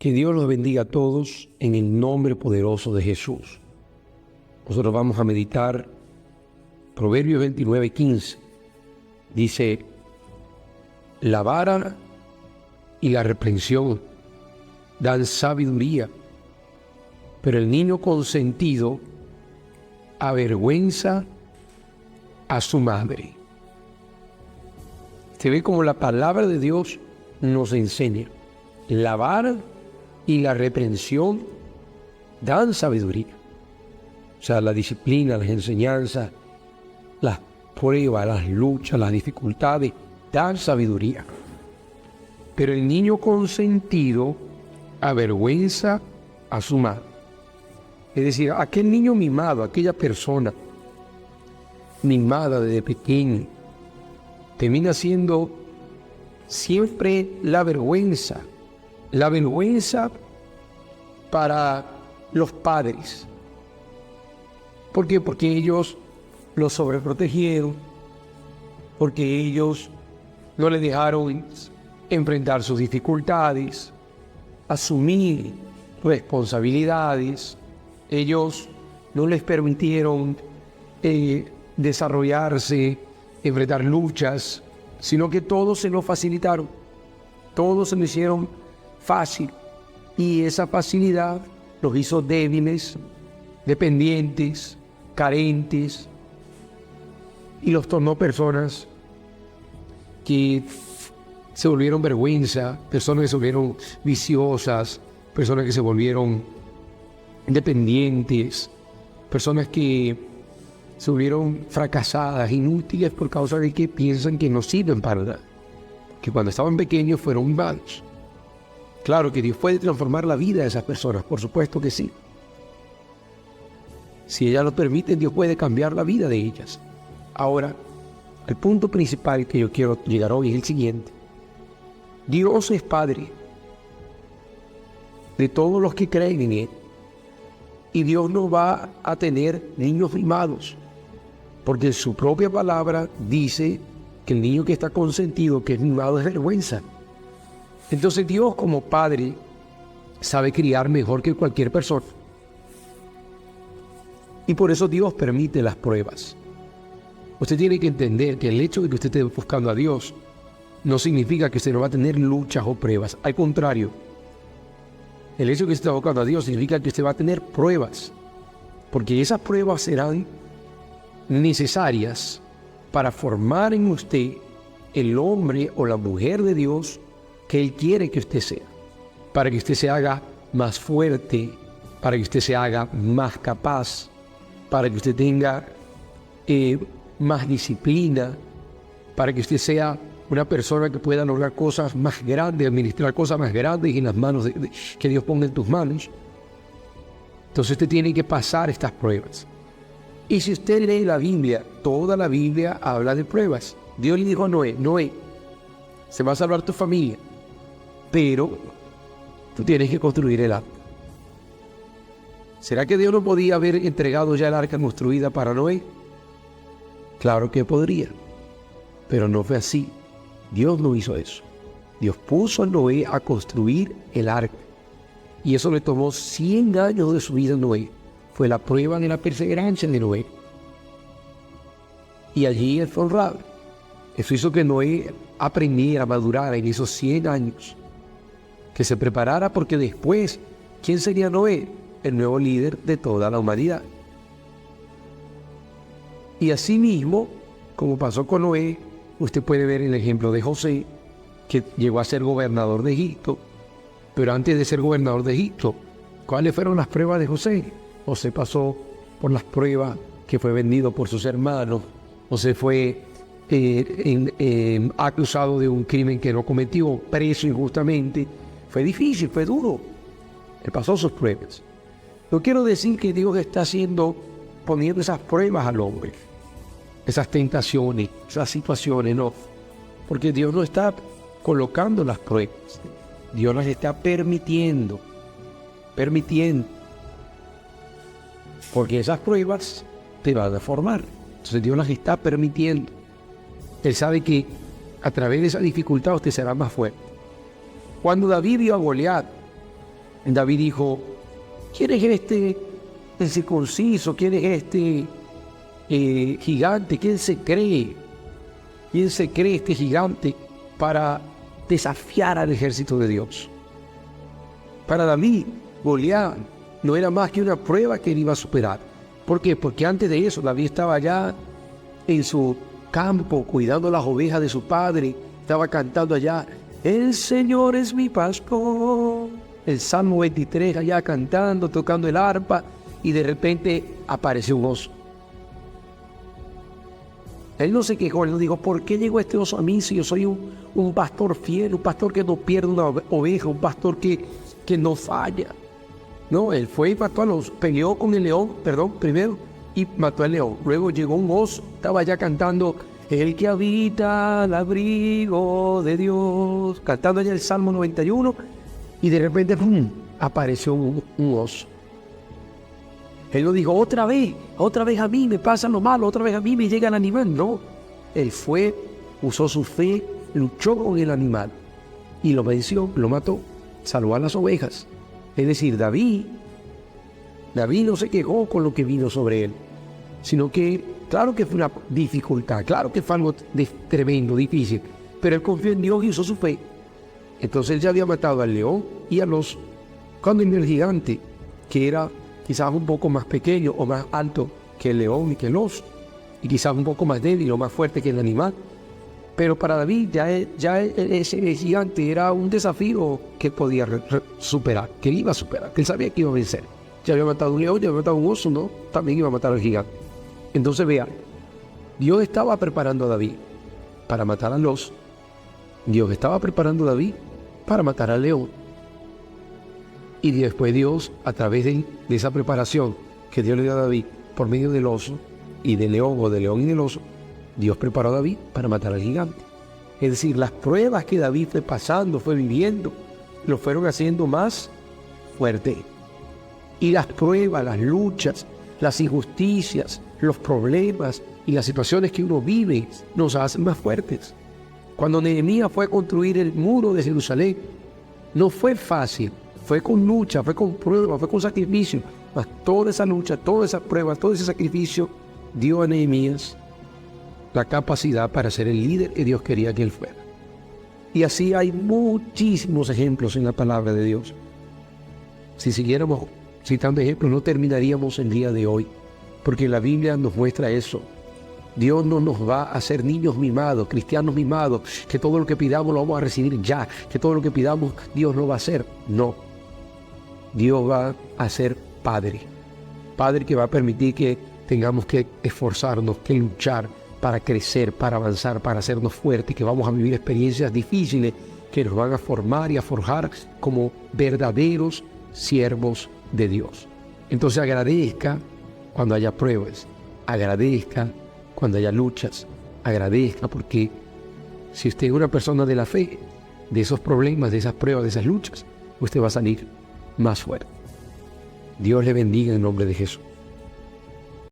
Que Dios los bendiga a todos en el nombre poderoso de Jesús. Nosotros vamos a meditar Proverbios 29:15. Dice: la vara y la reprensión dan sabiduría, pero el niño consentido avergüenza a su madre. Se ve como la palabra de Dios nos enseña. La vara y la reprensión dan sabiduría. O sea, la disciplina, las enseñanzas, las pruebas, las luchas, las dificultades, dan sabiduría. Pero el niño consentido avergüenza a su madre. Es decir, aquel niño mimado, aquella persona mimada desde pequeño, termina siendo siempre la vergüenza para los padres. ¿Por qué? Porque ellos lo sobreprotegieron, porque ellos no le dejaron enfrentar sus dificultades, asumir responsabilidades. Ellos no les permitieron desarrollarse, enfrentar luchas, sino que todos se lo facilitaron, todos se lo hicieron fácil, y esa facilidad los hizo débiles, dependientes, carentes, y los tornó personas que se volvieron vergüenza, personas que se volvieron viciosas, personas que se volvieron dependientes, personas que se volvieron fracasadas, inútiles, por causa de que piensan que no sirven para nada, que cuando estaban pequeños fueron mimados. Claro que Dios puede transformar la vida de esas personas, por supuesto que sí. Si ellas lo permiten, Dios puede cambiar la vida de ellas. Ahora, el punto principal que yo quiero llegar hoy es el siguiente. Dios es Padre de todos los que creen en Él. Y Dios no va a tener niños mimados, porque su propia palabra dice que el niño que está consentido, que es mimado, es vergüenza. Entonces Dios, como Padre, sabe criar mejor que cualquier persona. Y por eso Dios permite las pruebas. Usted tiene que entender que el hecho de que usted esté buscando a Dios no significa que usted no va a tener luchas o pruebas. Al contrario, el hecho de que usted esté buscando a Dios significa que usted va a tener pruebas, porque esas pruebas serán necesarias para formar en usted el hombre o la mujer de Dios que Él quiere que usted sea, para que usted se haga más fuerte, para que usted se haga más capaz, para que usted tenga más disciplina, para que usted sea una persona que pueda lograr cosas más grandes, administrar cosas más grandes en las manos que Dios ponga en tus manos. Entonces usted tiene que pasar estas pruebas. Y si usted lee la Biblia, toda la Biblia habla de pruebas. Dios le dijo a Noé: Noé, se va a salvar tu familia, pero tú tienes que construir el arca. ¿Será que Dios no podía haber entregado ya el arca construida para Noé? Claro que podría, pero no fue así. Dios no hizo eso. Dios puso a Noé a construir el arca, y eso le tomó 100 años de su vida a Noé. Fue la prueba de la perseverancia de Noé. Y allí él fue honrado. Eso hizo que Noé aprendiera, madurara en esos 100 años, que se preparara, porque después, ¿quién sería Noé? El nuevo líder de toda la humanidad. Y así mismo, como pasó con Noé, usted puede ver el ejemplo de José, que llegó a ser gobernador de Egipto. Pero antes de ser gobernador de Egipto, ¿cuáles fueron las pruebas de José? José pasó por las pruebas que fue vendido por sus hermanos. José fue acusado de un crimen que no cometió, preso injustamente. Fue difícil, fue duro. Él pasó sus pruebas. No quiero decir que Dios está poniendo esas pruebas al hombre, esas tentaciones, esas situaciones, no. Porque Dios no está colocando las pruebas. Dios las está permitiendo. Porque esas pruebas te van a formar. Entonces Dios las está permitiendo. Él sabe que a través de esa dificultad usted será más fuerte. Cuando David vio a Goliat, David dijo, ¿quién es este incircunciso? ¿Quién es este gigante? ¿Quién se cree? ¿Quién se cree este gigante para desafiar al ejército de Dios? Para David, Goliat no era más que una prueba que él iba a superar. ¿Por qué? Porque antes de eso David estaba allá en su campo cuidando las ovejas de su padre, estaba cantando allá, el Señor es mi pastor. El Salmo 23 allá cantando, tocando el arpa, y de repente apareció un oso. Él no se quejó, él no dijo, ¿por qué llegó este oso a mí si yo soy un pastor fiel, un pastor que no pierde una oveja, un pastor que no falla? No, él fue y mató peleó con el león, primero, y mató al león. Luego llegó un oso, estaba ya cantando, el que habita al abrigo de Dios, cantando allá el Salmo 91, y de repente apareció un oso. Él no dijo, otra vez a mí me pasa lo malo, otra vez a mí me llega el animal. No, él fue, usó su fe, luchó con el animal y lo venció, lo mató, salvó a las ovejas. Es decir, David no se quejó con lo que vino sobre él, sino que, claro que fue una dificultad, claro que fue algo tremendo, difícil, pero él confió en Dios y usó su fe. Entonces él ya había matado al león y al oso. Cuando vino el gigante, que era quizás un poco más pequeño o más alto que el león y que el oso, y quizás un poco más débil o más fuerte que el animal. Pero para David ya ese gigante era un desafío que podía superar, que él iba a superar, que él sabía que iba a vencer. Ya había matado a un león, ya había matado a un oso, ¿no? También iba a matar al gigante. Entonces vea, Dios estaba preparando a David para matar al oso. Dios estaba preparando a David para matar al león. Y después Dios, a través de esa preparación que Dios le dio a David por medio del oso y del león, o del león y del oso, Dios preparó a David para matar al gigante. Es decir, las pruebas que David fue pasando, fue viviendo, lo fueron haciendo más fuerte. Y las pruebas, las luchas, las injusticias, los problemas y las situaciones que uno vive nos hacen más fuertes. Cuando Nehemías fue a construir el muro de Jerusalén, no fue fácil. Fue con lucha, fue con prueba, fue con sacrificio. Mas toda esa lucha, toda esa prueba, todo ese sacrificio dio a Nehemías la capacidad para ser el líder que Dios quería que él fuera. Y así hay muchísimos ejemplos en la palabra de Dios. Si siguiéramos citando ejemplos, no terminaríamos el día de hoy, porque la Biblia nos muestra eso. Dios no nos va a hacer niños mimados, cristianos mimados, que todo lo que pidamos lo vamos a recibir ya, que todo lo que pidamos Dios lo va a hacer. No. Dios va a ser Padre que va a permitir que tengamos que esforzarnos, que luchar para crecer, para avanzar, para hacernos fuertes, que vamos a vivir experiencias difíciles que nos van a formar y a forjar como verdaderos siervos de Dios. Entonces agradezca cuando haya pruebas, agradezca cuando haya luchas, agradezca, porque si usted es una persona de la fe, de esos problemas, de esas pruebas, de esas luchas, usted va a salir más fuerte. Dios le bendiga en el nombre de Jesús.